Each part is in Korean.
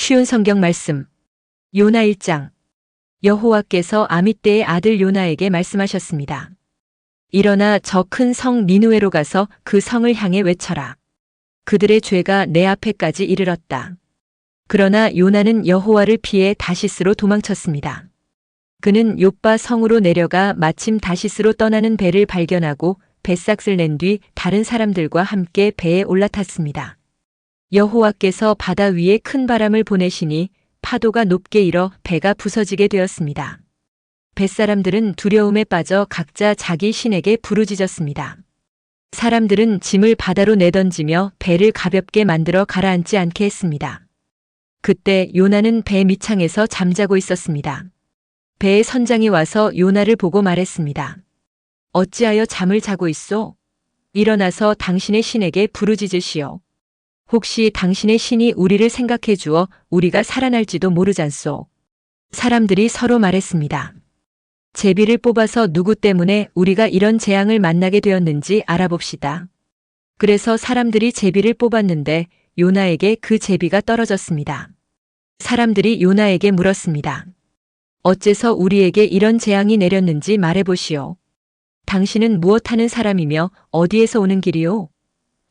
쉬운 성경 말씀. 요나 1장. 여호와께서 아mit대의 아들 요나에게 말씀하셨습니다. 일어나 저 큰 성 니느웨로 가서 그 성을 향해 외쳐라. 그들의 죄가 내 앞에까지 이르렀다. 그러나 요나는 여호와를 피해 다시스로 도망쳤습니다. 그는 욥바 성으로 내려가 마침 다시스로 떠나는 배를 발견하고 뱃삭을 낸 뒤 다른 사람들과 함께 배에 올라탔습니다. 여호와께서 바다 위에 큰 바람을 보내시니 파도가 높게 일어 배가 부서지게 되었습니다. 뱃사람들은 두려움에 빠져 각자 자기 신에게 부르짖었습니다. 사람들은 짐을 바다로 내던지며 배를 가볍게 만들어 가라앉지 않게 했습니다. 그때 요나는 배 밑창에서 잠자고 있었습니다. 배의 선장이 와서 요나를 보고 말했습니다. 어찌하여 잠을 자고 있소? 일어나서 당신의 신에게 부르짖으시오. 혹시 당신의 신이 우리를 생각해 주어 우리가 살아날지도 모르잖소. 사람들이 서로 말했습니다. 제비를 뽑아서 누구 때문에 우리가 이런 재앙을 만나게 되었는지 알아봅시다. 그래서 사람들이 제비를 뽑았는데 요나에게 그 제비가 떨어졌습니다. 사람들이 요나에게 물었습니다. 어째서 우리에게 이런 재앙이 내렸는지 말해보시오. 당신은 무엇하는 사람이며 어디에서 오는 길이오?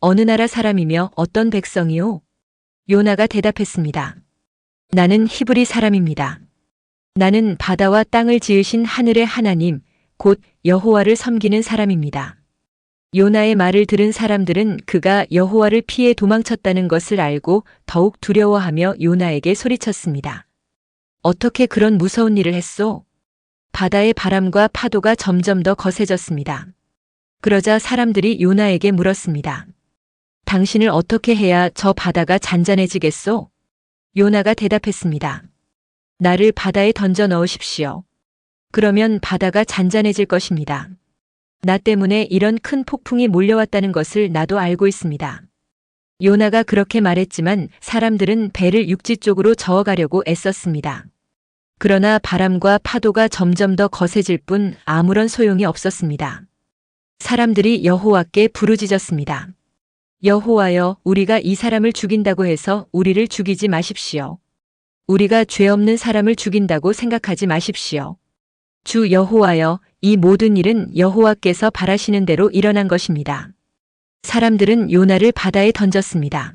어느 나라 사람이며 어떤 백성이오? 요나가 대답했습니다. 나는 히브리 사람입니다. 나는 바다와 땅을 지으신 하늘의 하나님, 곧 여호와를 섬기는 사람입니다. 요나의 말을 들은 사람들은 그가 여호와를 피해 도망쳤다는 것을 알고 더욱 두려워하며 요나에게 소리쳤습니다. 어떻게 그런 무서운 일을 했소? 바다의 바람과 파도가 점점 더 거세졌습니다. 그러자 사람들이 요나에게 물었습니다. 당신을 어떻게 해야 저 바다가 잔잔해지겠소? 요나가 대답했습니다. 나를 바다에 던져 넣으십시오. 그러면 바다가 잔잔해질 것입니다. 나 때문에 이런 큰 폭풍이 몰려왔다는 것을 나도 알고 있습니다. 요나가 그렇게 말했지만 사람들은 배를 육지 쪽으로 저어가려고 애썼습니다. 그러나 바람과 파도가 점점 더 거세질 뿐 아무런 소용이 없었습니다. 사람들이 여호와께 부르짖었습니다. 여호와여, 우리가 이 사람을 죽인다고 해서 우리를 죽이지 마십시오. 우리가 죄 없는 사람을 죽인다고 생각하지 마십시오. 주 여호와여, 이 모든 일은 여호와께서 바라시는 대로 일어난 것입니다. 사람들은 요나를 바다에 던졌습니다.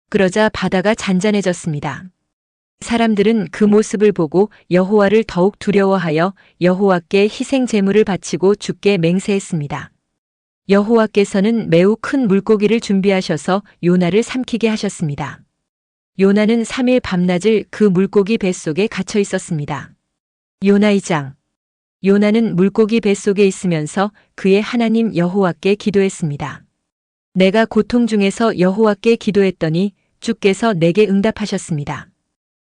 그러자 바다가 잔잔해졌습니다. 사람들은 그 모습을 보고 여호와를 더욱 두려워하여 여호와께 희생 제물을 바치고 주께 맹세했습니다. 여호와께서는 매우 큰 물고기를 준비하셔서 요나를 삼키게 하셨습니다. 요나는 3일 밤낮을 그 물고기 뱃속에 갇혀 있었습니다. 요나 2장. 요나는 물고기 뱃속에 있으면서 그의 하나님 여호와께 기도했습니다. 내가 고통 중에서 여호와께 기도했더니 주께서 내게 응답하셨습니다.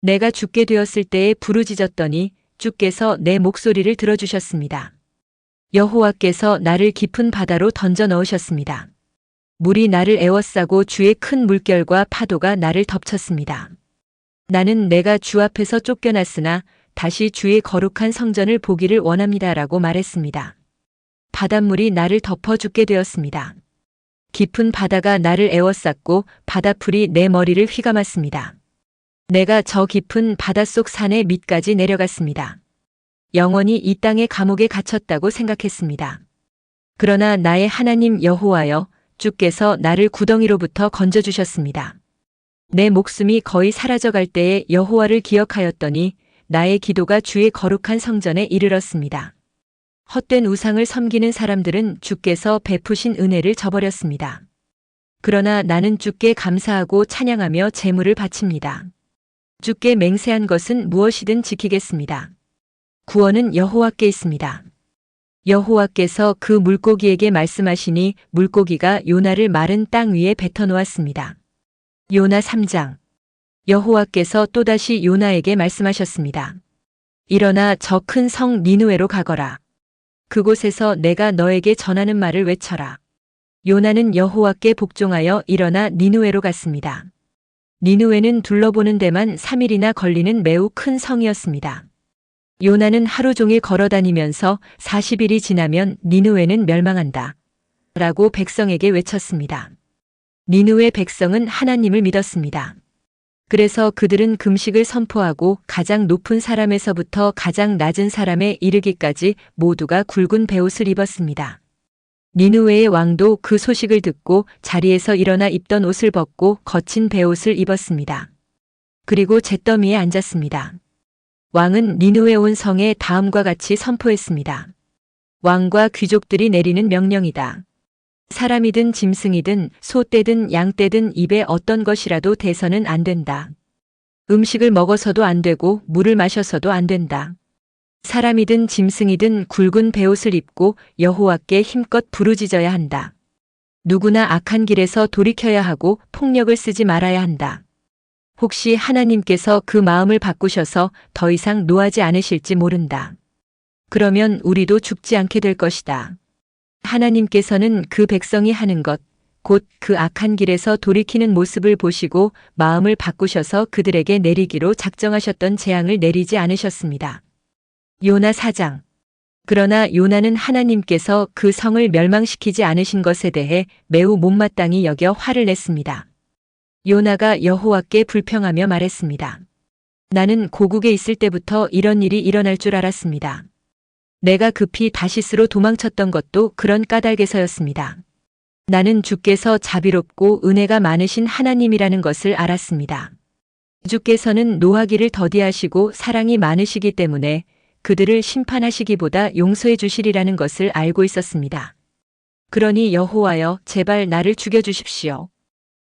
내가 죽게 되었을 때에 부르짖었더니 주께서 내 목소리를 들어주셨습니다. 여호와께서 나를 깊은 바다로 던져 넣으셨습니다. 물이 나를 에워싸고 주의 큰 물결과 파도가 나를 덮쳤습니다. 나는 내가 주 앞에서 쫓겨났으나 다시 주의 거룩한 성전을 보기를 원합니다라고 말했습니다. 바닷물이 나를 덮어 죽게 되었습니다. 깊은 바다가 나를 에워쌌고 바닷풀이 내 머리를 휘감았습니다. 내가 저 깊은 바닷속 산의 밑까지 내려갔습니다. 영원히 이 땅의 감옥에 갇혔다고 생각했습니다. 그러나 나의 하나님 여호와여, 주께서 나를 구덩이로부터 건져주셨습니다. 내 목숨이 거의 사라져갈 때에 여호와를 기억하였더니 나의 기도가 주의 거룩한 성전에 이르렀습니다. 헛된 우상을 섬기는 사람들은 주께서 베푸신 은혜를 저버렸습니다. 그러나 나는 주께 감사하고 찬양하며 제물을 바칩니다. 주께 맹세한 것은 무엇이든 지키겠습니다. 구원은 여호와께 있습니다. 여호와께서 그 물고기에게 말씀하시니 물고기가 요나를 마른 땅 위에 뱉어 놓았습니다. 요나 3장. 여호와께서 또다시 요나에게 말씀하셨습니다. 일어나 저 큰 성 니느웨로 가거라. 그곳에서 내가 너에게 전하는 말을 외쳐라. 요나는 여호와께 복종하여 일어나 니느웨로 갔습니다. 니느웨는 둘러보는 데만 3일이나 걸리는 매우 큰 성이었습니다. 요나는 하루 종일 걸어다니면서 40일이 지나면 니느웨는 멸망한다. 라고 백성에게 외쳤습니다. 니느웨 백성은 하나님을 믿었습니다. 그래서 그들은 금식을 선포하고 가장 높은 사람에서부터 가장 낮은 사람에 이르기까지 모두가 굵은 베옷을 입었습니다. 니느웨의 왕도 그 소식을 듣고 자리에서 일어나 입던 옷을 벗고 거친 베옷을 입었습니다. 그리고 잿더미에 앉았습니다. 왕은 니느웨 온 성에 다음과 같이 선포했습니다. 왕과 귀족들이 내리는 명령이다. 사람이든 짐승이든 소떼든 양떼든 입에 어떤 것이라도 대서는 안 된다. 음식을 먹어서도 안 되고 물을 마셔서도 안 된다. 사람이든 짐승이든 굵은 베옷을 입고 여호와께 힘껏 부르짖어야 한다. 누구나 악한 길에서 돌이켜야 하고 폭력을 쓰지 말아야 한다. 혹시 하나님께서 그 마음을 바꾸셔서 더 이상 노하지 않으실지 모른다. 그러면 우리도 죽지 않게 될 것이다. 하나님께서는 그 백성이 하는 것, 곧 그 악한 길에서 돌이키는 모습을 보시고 마음을 바꾸셔서 그들에게 내리기로 작정하셨던 재앙을 내리지 않으셨습니다. 요나 4장. 그러나 요나는 하나님께서 그 성을 멸망시키지 않으신 것에 대해 매우 못마땅히 여겨 화를 냈습니다. 요나가 여호와께 불평하며 말했습니다. 나는 고국에 있을 때부터 이런 일이 일어날 줄 알았습니다. 내가 급히 다시스로 도망쳤던 것도 그런 까닭에서였습니다. 나는 주께서 자비롭고 은혜가 많으신 하나님이라는 것을 알았습니다. 주께서는 노하기를 더디하시고 사랑이 많으시기 때문에 그들을 심판하시기보다 용서해 주시리라는 것을 알고 있었습니다. 그러니 여호와여, 제발 나를 죽여주십시오.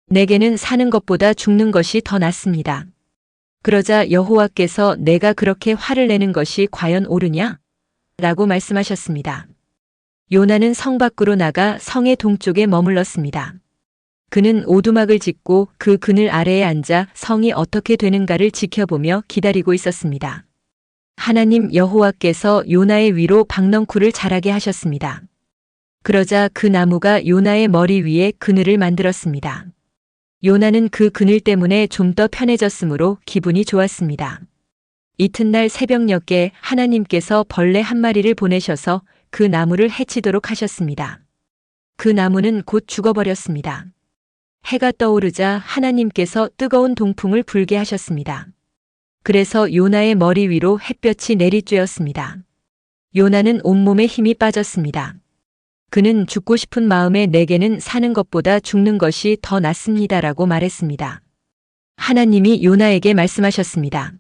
내게는 사는 것보다 죽는 것이 더 낫습니다. 그러자 여호와께서 내가 그렇게 화를 내는 것이 과연 옳으냐? 라고 말씀하셨습니다. 요나는 성 밖으로 나가 성의 동쪽에 머물렀습니다. 그는 오두막을 짓고 그 그늘 아래에 앉아 성이 어떻게 되는가를 지켜보며 기다리고 있었습니다. 하나님 여호와께서 요나의 위로 박넝쿨을 자라게 하셨습니다. 그러자 그 나무가 요나의 머리 위에 그늘을 만들었습니다. 요나는 그 그늘 때문에 좀 더 편해졌으므로 기분이 좋았습니다. 이튿날 새벽녘에 하나님께서 벌레 한 마리를 보내셔서 그 나무를 해치도록 하셨습니다. 그 나무는 곧 죽어버렸습니다. 해가 떠오르자 하나님께서 뜨거운 동풍을 불게 하셨습니다. 그래서 요나의 머리 위로 햇볕이 내리쬐었습니다. 요나는 온몸에 힘이 빠졌습니다. 그는 죽고 싶은 마음에 내게는 사는 것보다 죽는 것이 더 낫습니다라고 말했습니다. 하나님이 요나에게 말씀하셨습니다.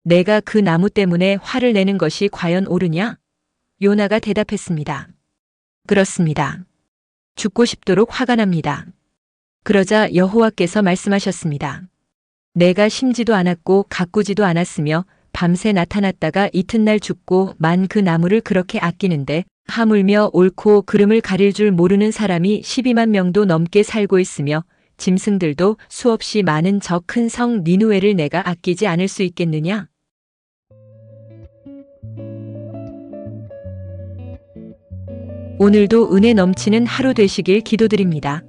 내가 그 나무 때문에 화를 내는 것이 과연 옳으냐? 요나가 대답했습니다. 그렇습니다. 죽고 싶도록 화가 납니다. 그러자 여호와께서 말씀하셨습니다. 내가 심지도 않았고 가꾸지도 않았으며 밤새 나타났다가 이튿날 죽고 만 그 나무를 그렇게 아끼는데 하물며 옳고 그름을 가릴 줄 모르는 사람이 12만 명도 넘게 살고 있으며 짐승들도 수없이 많은 저 큰 성 니느웨를 내가 아끼지 않을 수 있겠느냐? 오늘도 은혜 넘치는 하루 되시길 기도드립니다.